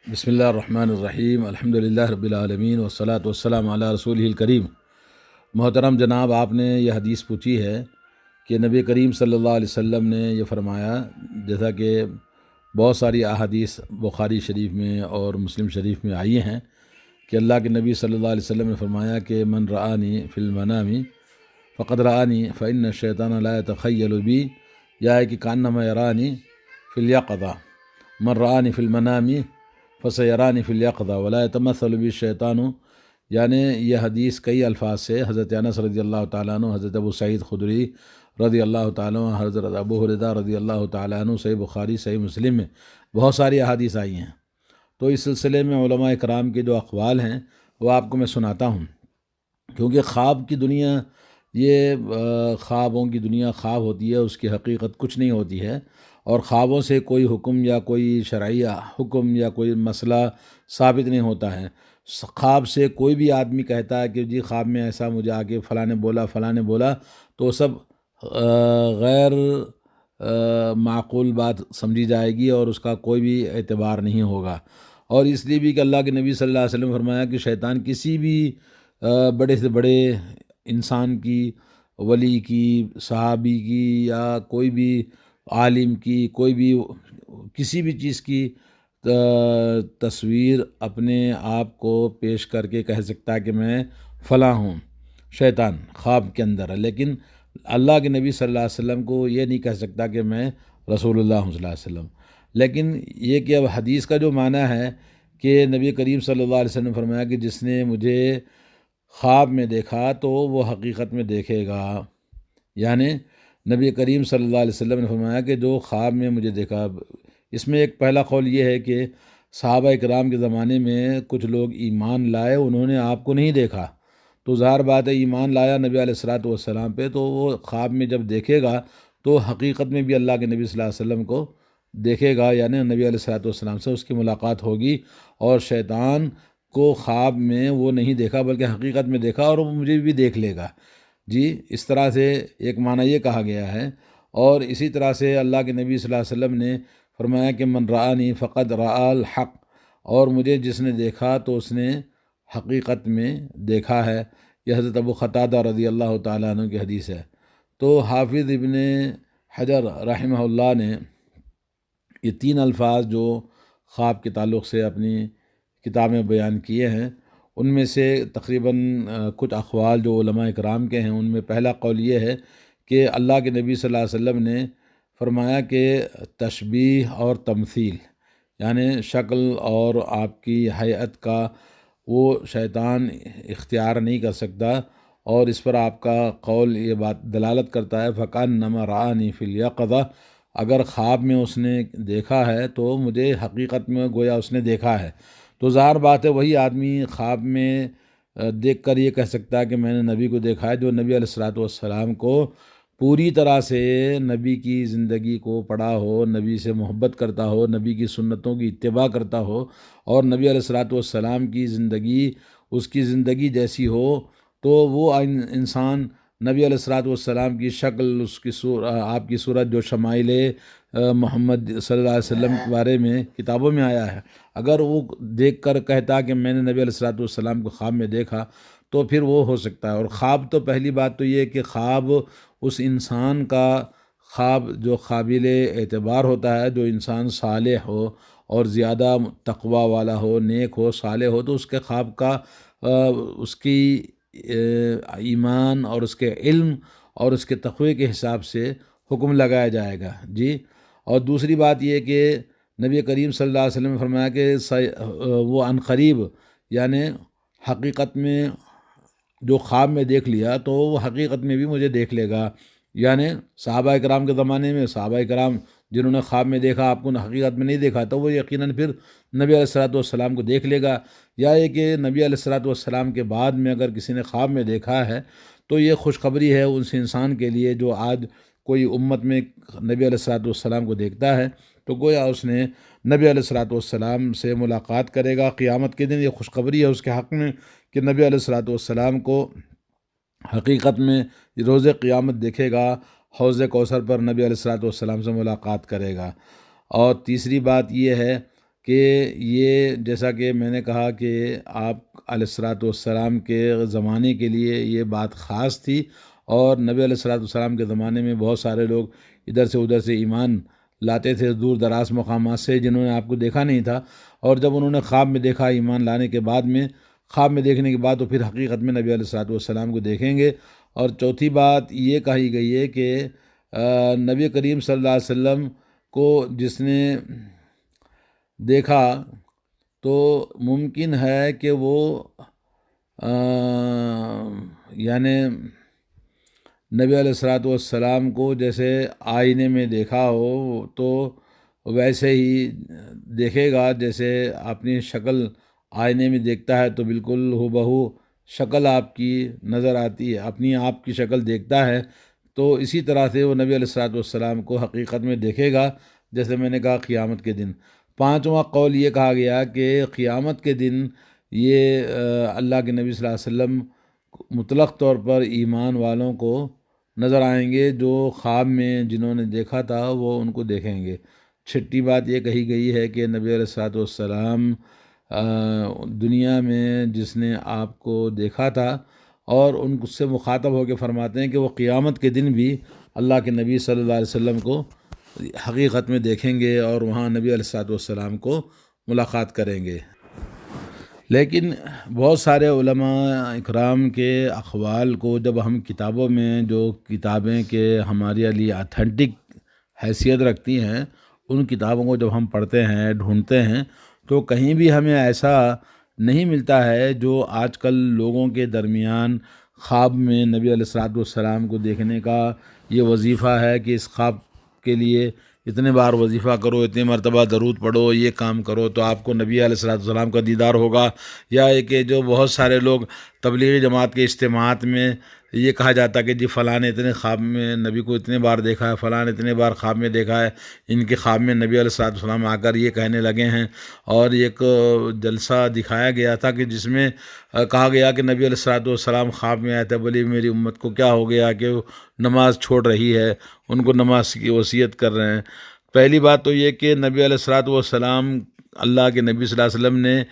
بسم اللہ الرحمن الرحیم، الحمد للہ رب العالمین والصلاۃ والسلام علی رسولہ الکریم۔ محترم جناب، آپ نے یہ حدیث پوچھی ہے کہ نبی کریم صلی اللہ علیہ وسلم نے یہ فرمایا، جیسا کہ بہت ساری احادیث بخاری شریف میں اور مسلم شریف میں آئی ہیں کہ اللہ کے نبی صلی اللہ علیہ وسلم نے فرمایا کہ من رآنی فی المنام فقد رآنی فإن الشیطان لا يتخیل بی، یا ہے کہ کانما یرانی فی الیقظہ، من رآنی فی المنام فسیرانی فی الیقظہ ولا یتمثل بی الشیطان۔ یعنی یہ حدیث کئی الفاظ سے حضرت انس رضی اللہ تعالیٰ عنہ، حضرت ابو سعید خدری رضی اللہ تعالیٰ عنہ، حضرت ابو ہریرہ رضی اللہ تعالیٰ عنہ، صحیح بخاری صحیح مسلم میں بہت ساری احادیث آئی ہیں۔ تو اس سلسلے میں علماء اکرام کے جو اقوال ہیں وہ آپ کو میں سناتا ہوں، کیونکہ خواب کی دنیا، یہ خوابوں کی دنیا خواب ہوتی ہے، اس کی حقیقت کچھ نہیں ہوتی ہے، اور خوابوں سے کوئی حکم یا کوئی شرعی حکم یا کوئی مسئلہ ثابت نہیں ہوتا ہے۔ خواب سے کوئی بھی آدمی کہتا ہے کہ جی خواب میں ایسا مجھے آگے فلاں نے بولا فلاں نے بولا، تو سب غیر معقول بات سمجھی جائے گی اور اس کا کوئی بھی اعتبار نہیں ہوگا۔ اور اس لیے بھی کہ اللہ کے نبی صلی اللہ علیہ وسلم نے فرمایا کہ شیطان کسی بھی بڑے سے بڑے انسان کی، ولی کی، صحابی کی، یا کوئی بھی عالم کی، کوئی بھی کسی بھی چیز کی تصویر اپنے آپ کو پیش کر کے کہہ سکتا ہے کہ میں فلاں ہوں۔ شیطان خواب کے اندر ہے، لیکن اللہ کے نبی صلی اللہ علیہ وسلم کو یہ نہیں کہہ سکتا کہ میں رسول اللہ صلی اللہ علیہ وسلم۔ لیکن یہ کہ اب حدیث کا جو معنی ہے کہ نبی کریم صلی اللہ علیہ وسلم نے فرمایا کہ جس نے مجھے خواب میں دیکھا تو وہ حقیقت میں دیکھے گا۔ یعنی نبی کریم صلی اللہ علیہ وسلم نے فرمایا کہ جو خواب میں مجھے دیکھا، اس میں ایک پہلا قول یہ ہے کہ صحابہ اکرام کے زمانے میں کچھ لوگ ایمان لائے، انہوں نے آپ کو نہیں دیکھا، تو ظاہر بات ہے ایمان لایا نبی علیہ الصلوۃ والسلام پہ، تو وہ خواب میں جب دیکھے گا تو حقیقت میں بھی اللہ کے نبی صلی اللہ علیہ وسلم کو دیکھے گا، یعنی نبی علیہ الصلوۃ والسلام سے اس کی ملاقات ہوگی۔ اور شیطان کو خواب میں وہ نہیں دیکھا بلکہ حقیقت میں دیکھا، اور وہ مجھے بھی دیکھ لے گا۔ جی، اس طرح سے ایک معنی یہ کہا گیا ہے۔ اور اسی طرح سے اللہ کے نبی صلی اللہ علیہ وسلم نے فرمایا کہ من رآنی فقد رآ الحق، اور مجھے جس نے دیکھا تو اس نے حقیقت میں دیکھا ہے۔ یہ حضرت ابو قتادہ رضی اللہ تعالیٰ عنہ کی حدیث ہے۔ تو حافظ ابن حجر رحمہ اللہ نے یہ تین الفاظ جو خواب کے تعلق سے اپنی کتاب میں بیان کیے ہیں، ان میں سے تقریباً کچھ اقوال جو علماء اکرام کے ہیں، ان میں پہلا قول یہ ہے کہ اللہ کے نبی صلی اللہ علیہ وسلم نے فرمایا کہ تشبیہ اور تمثیل، یعنی شکل اور آپ کی ہیئت کا وہ شیطان اختیار نہیں کر سکتا، اور اس پر آپ کا قول یہ بات دلالت کرتا ہے فَكَأَنَّمَا رَآنِي فِي الْيَقظَةِ، اگر خواب میں اس نے دیکھا ہے تو مجھے حقیقت میں گویا اس نے دیکھا ہے۔ تو ظاہر بات ہے وہی آدمی خواب میں دیکھ کر یہ کہہ سکتا ہے کہ میں نے نبی کو دیکھا ہے، جو نبی علیہ الصلوۃ والسلام کو پوری طرح سے نبی کی زندگی کو پڑھا ہو، نبی سے محبت کرتا ہو، نبی کی سنتوں کی اتباع کرتا ہو، اور نبی علیہ الصلوۃ والسلام کی زندگی اس کی زندگی جیسی ہو، تو وہ انسان نبی علیہ الصلوۃ والسلام کی شکل، اس کی آپ کی صورت، جو شمائل محمد صلی اللہ علیہ وسلم کے بارے میں کتابوں میں آیا ہے، اگر وہ دیکھ کر کہتا کہ میں نے نبی علیہ الصلوۃ والسلام کو خواب میں دیکھا، تو پھر وہ ہو سکتا ہے۔ اور خواب تو پہلی بات تو یہ کہ خواب اس انسان کا خواب جو قابل اعتبار ہوتا ہے، جو انسان صالح ہو اور زیادہ تقوی والا ہو، نیک ہو، صالح ہو، تو اس کے خواب کا اس کی ایمان اور اس کے علم اور اس کے تقوی کے حساب سے حکم لگایا جائے گا۔ جی، اور دوسری بات یہ کہ نبی کریم صلی اللہ علیہ وسلم نے فرمایا کہ وہ عن قریب، یعنی حقیقت میں جو خواب میں دیکھ لیا تو وہ حقیقت میں بھی مجھے دیکھ لے گا۔ یعنی صحابہ اکرام کے زمانے میں صحابہ اکرام جنہوں نے خواب میں دیکھا، آپ کو حقیقت میں نہیں دیکھا، تو وہ یقیناً پھر نبی علیہ الصلوۃ والسلام کو دیکھ لے گا۔ یا یہ کہ نبی علیہ الصلوۃ والسلام کے بعد میں اگر کسی نے خواب میں دیکھا ہے تو یہ خوشخبری ہے اس انسان کے لیے جو آج کوئی امت میں نبی علیہ الصلوۃ والسلام کو دیکھتا ہے، تو گویا اس نے نبی علیہ الصلوۃ والسلام سے ملاقات کرے گا قیامت کے دن۔ یہ خوشخبری ہے اس کے حق میں کہ نبی علیہ الصلوۃ والسلام کو حقیقت میں روز قیامت دیکھے گا، حوض کوثر پر نبی علیہ الصلوۃ والسلام سے ملاقات کرے گا۔ اور تیسری بات یہ ہے کہ یہ جیسا کہ میں نے کہا کہ آپ علیہ الصلوۃ والسلام کے زمانے کے لیے یہ بات خاص تھی، اور نبی علیہ الصلوۃ والسلام کے زمانے میں بہت سارے لوگ ادھر سے ادھر سے ایمان لاتے تھے، دور دراز مقامات سے، جنہوں نے آپ کو دیکھا نہیں تھا، اور جب انہوں نے خواب میں دیکھا ایمان لانے کے بعد میں، خواب میں دیکھنے کے بعد تو پھر حقیقت میں نبی علیہ الصلوۃ والسلام کو دیکھیں گے۔ اور چوتھی بات یہ کہی گئی ہے کہ نبی کریم صلی اللہ علیہ وسلم کو جس نے دیکھا تو ممکن ہے کہ وہ یعنی نبی علیہ الصلوۃ والسلام کو جیسے آئینے میں دیکھا ہو تو ویسے ہی دیکھے گا، جیسے اپنی شکل آئینے میں دیکھتا ہے تو بالکل ہو بہو شکل آپ کی نظر آتی ہے، اپنی آپ کی شکل دیکھتا ہے، تو اسی طرح سے وہ نبی علیہ الصلوۃ والسلام کو حقیقت میں دیکھے گا، جیسے میں نے کہا قیامت کے دن۔ پانچواں قول یہ کہا گیا کہ قیامت کے دن یہ اللہ کے نبی صلی اللہ علیہ وسلم مطلق طور پر ایمان والوں کو نظر آئیں گے، جو خواب میں جنہوں نے دیکھا تھا وہ ان کو دیکھیں گے۔ چھٹی بات یہ کہی گئی ہے کہ نبی علیہ الصلوۃ والسلام دنیا میں جس نے آپ کو دیکھا تھا، اور ان سے مخاطب ہو کے فرماتے ہیں کہ وہ قیامت کے دن بھی اللہ کے نبی صلی اللہ علیہ وسلم کو حقیقت میں دیکھیں گے، اور وہاں نبی علیہ الصلوۃ والسلام کو ملاقات کریں گے۔ لیکن بہت سارے علماء اکرام کے اقوال کو جب ہم کتابوں میں، جو کتابیں کہ ہمارے لیے اتھینٹک حیثیت رکھتی ہیں، ان کتابوں کو جب ہم پڑھتے ہیں، ڈھونڈتے ہیں، تو کہیں بھی ہمیں ایسا نہیں ملتا ہے جو آج کل لوگوں کے درمیان خواب میں نبی علیہ الصلوۃ والسلام کو دیکھنے کا یہ وظیفہ ہے کہ اس خواب کے لیے اتنے بار وظیفہ کرو، اتنے مرتبہ درود پڑھو، یہ کام کرو تو آپ کو نبی علیہ الصلوۃ والسلام کا دیدار ہوگا، یا کہ جو بہت سارے لوگ تبلیغی جماعت کے اجتماعات میں یہ کہا جاتا کہ جی فلاں نے اتنے خواب میں نبی کو اتنے بار دیکھا ہے، فلاں نے اتنے بار خواب میں دیکھا ہے، ان کے خواب میں نبی علیہ الصلوۃ والسلام آ کر یہ کہنے لگے ہیں۔ اور ایک جلسہ دکھایا گیا تھا کہ جس میں کہا گیا کہ نبی علیہ الصلوۃ والسلام خواب میں آئے تھے، بولی میری امت کو کیا ہو گیا کہ وہ نماز چھوڑ رہی ہے، ان کو نماز کی وصیت کر رہے ہیں۔ پہلی بات تو یہ کہ نبی علیہ الصلوۃ والسلام، اللہ کے نبی صلی اللہ علیہ وسلم نے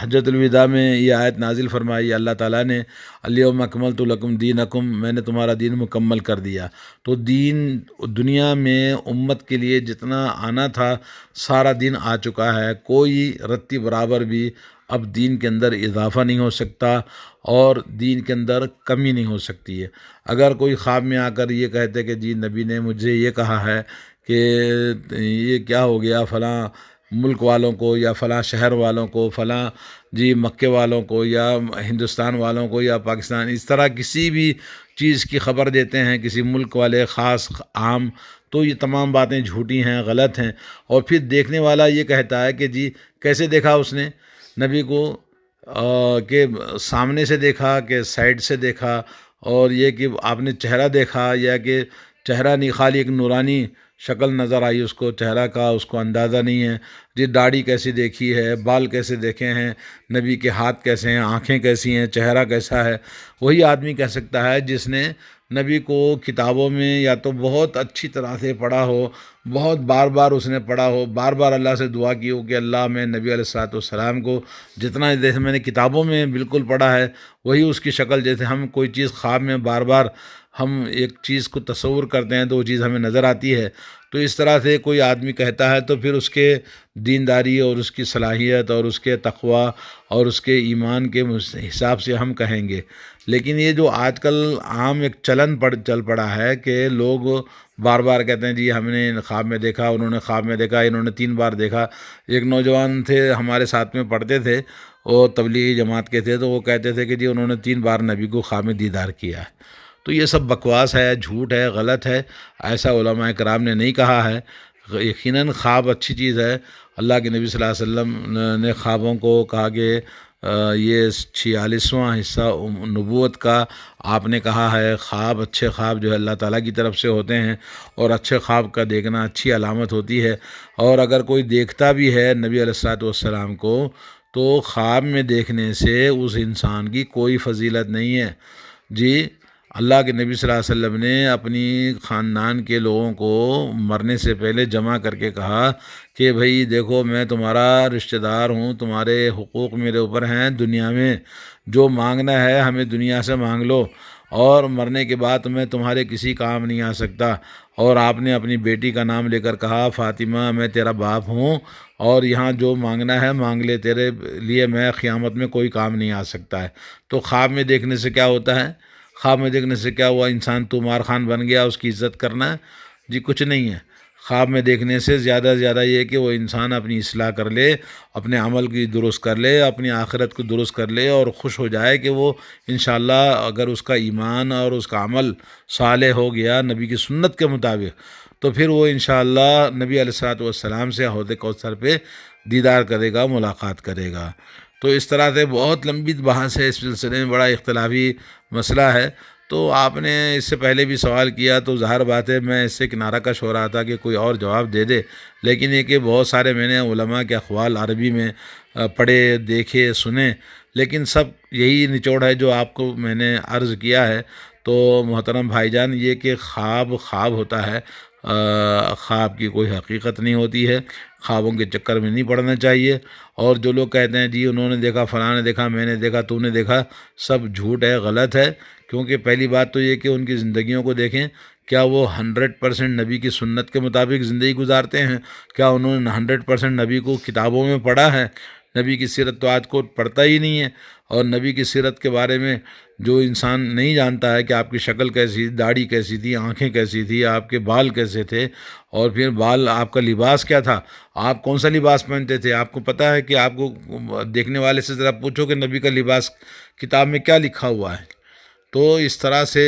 حجۃ الوداع میں یہ آیت نازل فرمائی، اللہ تعالیٰ نے الیوم اکملت لکم دینکم، میں نے تمہارا دین مکمل کر دیا۔ تو دین دنیا میں امت کے لیے جتنا آنا تھا سارا دین آ چکا ہے، کوئی رتی برابر بھی اب دین کے اندر اضافہ نہیں ہو سکتا، اور دین کے اندر کمی نہیں ہو سکتی ہے۔ اگر کوئی خواب میں آ کر یہ کہتے کہ جی نبی نے مجھے یہ کہا ہے کہ یہ کیا ہو گیا فلاں ملک والوں کو، یا فلاں شہر والوں کو، فلاں جی مکے والوں کو، یا ہندوستان والوں کو، یا پاکستان، اس طرح کسی بھی چیز کی خبر دیتے ہیں، کسی ملک والے خاص عام، تو یہ تمام باتیں جھوٹی ہیں، غلط ہیں۔ اور پھر دیکھنے والا یہ کہتا ہے کہ جی کیسے دیکھا اس نے نبی کو، کہ سامنے سے دیکھا کہ سائڈ سے دیکھا، اور یہ کہ آپ نے چہرہ دیکھا، یا کہ چہرہ نہیں، خالی ایک نورانی شکل نظر آئی اس کو، چہرہ کا اس کو اندازہ نہیں ہے، جی داڑھی کیسی دیکھی ہے، بال کیسے دیکھے ہیں نبی کے، ہاتھ کیسے ہیں، آنکھیں کیسی ہیں، چہرہ کیسا ہے۔ وہی آدمی کہہ سکتا ہے جس نے نبی کو کتابوں میں یا تو بہت اچھی طرح سے پڑھا ہو، بہت بار بار اس نے پڑھا ہو، بار بار اللہ سے دعا کی ہو کہ اللہ میں نبی علیہ الصلوۃ والسلام کو جتنا جیسے میں نے کتابوں میں بالکل پڑھا ہے وہی اس کی شکل، جیسے ہم کوئی چیز خواب میں بار بار ہم ایک چیز کو تصور کرتے ہیں تو وہ چیز ہمیں نظر آتی ہے، تو اس طرح سے کوئی آدمی کہتا ہے تو پھر اس کے دینداری اور اس کی صلاحیت اور اس کے تقوی اور اس کے ایمان کے حساب سے ہم کہیں گے۔ لیکن یہ جو آج کل عام ایک چل پڑا ہے کہ لوگ بار بار کہتے ہیں جی ہم نے خواب میں دیکھا، انہوں نے خواب میں دیکھا، انہوں نے 3 بار دیکھا۔ ایک نوجوان تھے ہمارے ساتھ میں پڑھتے تھے، وہ تبلیغی جماعت کے تھے، تو وہ کہتے تھے کہ جی انہوں نے 3 بار نبی کو خواب میں دیدار کیا ہے۔ تو یہ سب بکواس ہے، جھوٹ ہے، غلط ہے، ایسا علماء کرام نے نہیں کہا ہے۔ یقیناً خواب اچھی چیز ہے، اللہ کے نبی صلی اللہ علیہ وسلم نے خوابوں کو کہا کہ یہ 46واں حصہ نبوت کا آپ نے کہا ہے، خواب اچھے خواب جو ہے اللہ تعالیٰ کی طرف سے ہوتے ہیں، اور اچھے خواب کا دیکھنا اچھی علامت ہوتی ہے۔ اور اگر کوئی دیکھتا بھی ہے نبی علیہ الصلوۃ والسلام کو تو خواب میں دیکھنے سے اس انسان کی کوئی فضیلت نہیں ہے۔ جی اللہ کے نبی صلی اللہ علیہ وسلم نے اپنی خاندان کے لوگوں کو مرنے سے پہلے جمع کر کے کہا کہ بھئی دیکھو میں تمہارا رشتہ دار ہوں، تمہارے حقوق میرے اوپر ہیں دنیا میں، جو مانگنا ہے ہمیں دنیا سے مانگ لو، اور مرنے کے بعد میں تمہارے کسی کام نہیں آ سکتا۔ اور آپ نے اپنی بیٹی کا نام لے کر کہا فاطمہ میں تیرا باپ ہوں، اور یہاں جو مانگنا ہے مانگ لے، تیرے لیے میں قیامت میں کوئی کام نہیں آ سکتا ہے۔ تو خواب میں دیکھنے سے کیا ہوتا ہے؟ خواب میں دیکھنے سے کیا ہوا؟ انسان مار خان بن گیا، اس کی عزت کرنا ہے؟ جی کچھ نہیں ہے۔ خواب میں دیکھنے سے زیادہ سے زیادہ یہ کہ وہ انسان اپنی اصلاح کر لے، اپنے عمل کی درست کر لے، اپنی آخرت کو درست کر لے، اور خوش ہو جائے کہ وہ انشاءاللہ اگر اس کا ایمان اور اس کا عمل صالح ہو گیا نبی کی سنت کے مطابق، تو پھر وہ انشاءاللہ نبی علیہ الصلوۃ والسلام سے حوض کوثر پہ دیدار کرے گا، ملاقات کرے گا۔ تو اس طرح سے بہت لمبی بحث ہے، اس سلسلے میں بڑا اختلافی مسئلہ ہے۔ تو آپ نے اس سے پہلے بھی سوال کیا تو ظاہر بات ہے میں اس سے کنارہ کش ہو رہا تھا کہ کوئی اور جواب دے دے، لیکن یہ کہ بہت سارے میں نے علماء کے اقوال عربی میں پڑھے، دیکھے، سنے، لیکن سب یہی نچوڑ ہے جو آپ کو میں نے عرض کیا ہے۔ تو محترم بھائی جان، یہ کہ خواب خواب ہوتا ہے، خواب کی کوئی حقیقت نہیں ہوتی ہے، خوابوں کے چکر میں نہیں پڑنا چاہیے۔ اور جو لوگ کہتے ہیں جی انہوں نے دیکھا، فلاں نے دیکھا، میں نے دیکھا، تو نے دیکھا، سب جھوٹ ہے، غلط ہے۔ کیونکہ پہلی بات تو یہ کہ ان کی زندگیوں کو دیکھیں، کیا وہ 100% نبی کی سنت کے مطابق زندگی گزارتے ہیں؟ کیا انہوں نے 100% نبی کو کتابوں میں پڑھا ہے؟ نبی کی سیرت تو آج کو پڑھتا ہی نہیں ہے۔ اور نبی کی سیرت کے بارے میں جو انسان نہیں جانتا ہے کہ آپ کی شکل کیسی تھی، داڑھی کیسی تھی، آنکھیں کیسی تھی، آپ کے بال کیسے تھے، اور پھر آپ کا لباس کیا تھا، آپ کون سا لباس پہنتے تھے، آپ کو پتہ ہے کہ آپ کو دیکھنے والے سے ذرا پوچھو کہ نبی کا لباس کتاب میں کیا لکھا ہوا ہے۔ تو اس طرح سے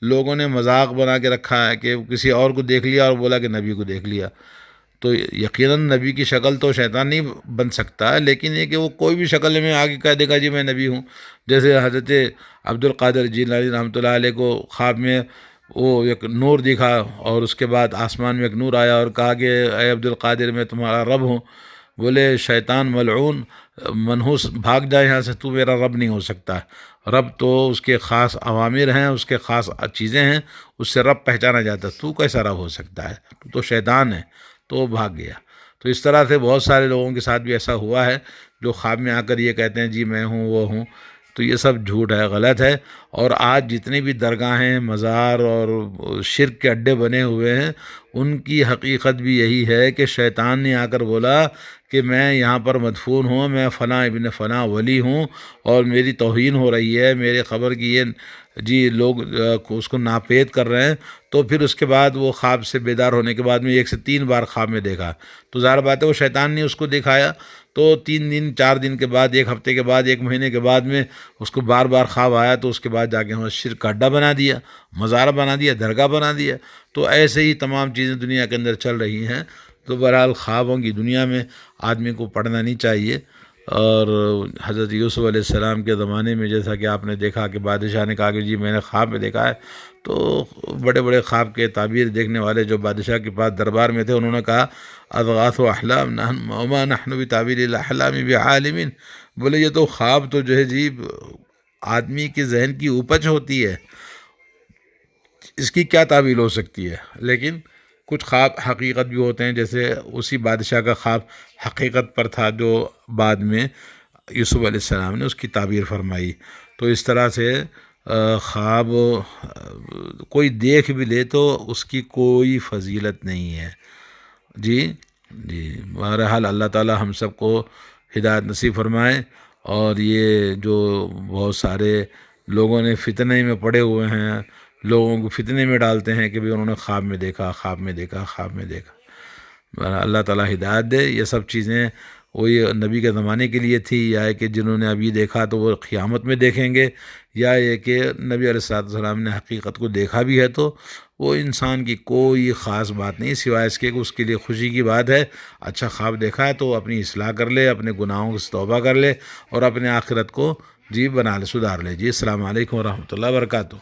لوگوں نے مذاق بنا کے رکھا ہے کہ کسی اور کو دیکھ لیا اور بولا کہ نبی کو دیکھ لیا۔ تو یقیناً نبی کی شکل تو شیطان نہیں بن سکتا، لیکن یہ کہ وہ کوئی بھی شکل میں آگے کہہ دے گا جی میں نبی ہوں۔ جیسے حضرت عبد القادر جیلانی رحمۃ اللہ علیہ کو خواب میں وہ ایک نور دکھا، اور اس کے بعد آسمان میں ایک نور آیا اور کہا کہ اے عبد القادر میں تمہارا رب ہوں۔ بولے شیطان ملعون، منحوس، بھاگ جائے یہاں سے، تو میرا رب نہیں ہو سکتا۔ رب تو اس کے خاص اوامر ہیں، اس کے خاص چیزیں ہیں، اس سے رب پہچانا جاتا ہے، تو کیسا رب ہو سکتا ہے؟ تو شیطان ہے۔ تو وہ بھاگ گیا۔ تو اس طرح سے بہت سارے لوگوں کے ساتھ بھی ایسا ہوا ہے جو خواب میں آ کر یہ کہتے ہیں جی میں ہوں، وہ ہوں۔ تو یہ سب جھوٹ ہے، غلط ہے۔ اور آج جتنی بھی درگاہیں، مزار اور شرک کے اڈے بنے ہوئے ہیں، ان کی حقیقت بھی یہی ہے کہ شیطان نے آ کر بولا کہ میں یہاں پر مدفون ہوں، میں فلاں ابن فلاں ولی ہوں، اور میری توہین ہو رہی ہے، میرے قبر کی یہ جی لوگ اس کو ناپید کر رہے ہیں۔ تو پھر اس کے بعد وہ خواب سے بیدار ہونے کے بعد میں 1 سے 3 بار خواب میں دیکھا، تو ظاہر بات ہے وہ شیطان نے اس کو دکھایا۔ تو 3 دن 4 دن کے بعد، 1 ہفتے کے بعد، 1 مہینے کے بعد میں اس کو بار بار خواب آیا، تو اس کے بعد جا کے ہم شرک کا اڈا بنا دیا، مزار بنا دیا، درگاہ بنا دیا۔ تو ایسے ہی تمام چیزیں دنیا کے اندر چل رہی ہیں۔ تو بہرحال خوابوں کی دنیا میں آدمی کو پڑھنا نہیں چاہیے۔ اور حضرت یوسف علیہ السلام کے زمانے میں جیسا کہ آپ نے دیکھا کہ بادشاہ نے کہا کہ جی میں نے خواب میں دیکھا ہے، تو بڑے بڑے خواب کے تعبیر دیکھنے والے جو بادشاہ کے پاس دربار میں تھے، انہوں نے کہا اضغاث احلام وما نحن بتعبیر الاحلام بعالمین۔ بولے یہ تو خواب تو جو ہے جی آدمی کے ذہن کی اپج ہوتی ہے، اس کی کیا تعبیر ہو سکتی ہے؟ لیکن کچھ خواب حقیقت بھی ہوتے ہیں، جیسے اسی بادشاہ کا خواب حقیقت پر تھا جو بعد میں یوسف علیہ السلام نے اس کی تعبیر فرمائی۔ تو اس طرح سے خواب کوئی دیکھ بھی لے تو اس کی کوئی فضیلت نہیں ہے۔ جی بہرحال اللہ تعالی ہم سب کو ہدایت نصیب فرمائے۔ اور یہ جو بہت سارے لوگوں نے فتنے میں پڑے ہوئے ہیں، لوگوں کو فتنے میں ڈالتے ہیں کہ بھی انہوں نے خواب میں دیکھا، خواب میں دیکھا، خواب میں دیکھا۔ اللہ تعالی ہدایت دے۔ یہ سب چیزیں وہی نبی کے زمانے کے لیے تھی، یا کہ جنہوں نے ابھی دیکھا تو وہ قیامت میں دیکھیں گے، یا یہ کہ نبی علیہ السلام نے حقیقت کو دیکھا بھی ہے تو وہ انسان کی کوئی خاص بات نہیں، سوائے اس کے کہ اس کے لیے خوشی کی بات ہے۔ اچھا خواب دیکھا ہے تو اپنی اصلاح کر لے، اپنے گناہوں سے توبہ کر لے، اور اپنے آخرت کو بنا لے، سدھار لے۔ السلام علیکم ورحمۃ اللہ وبرکاتہ۔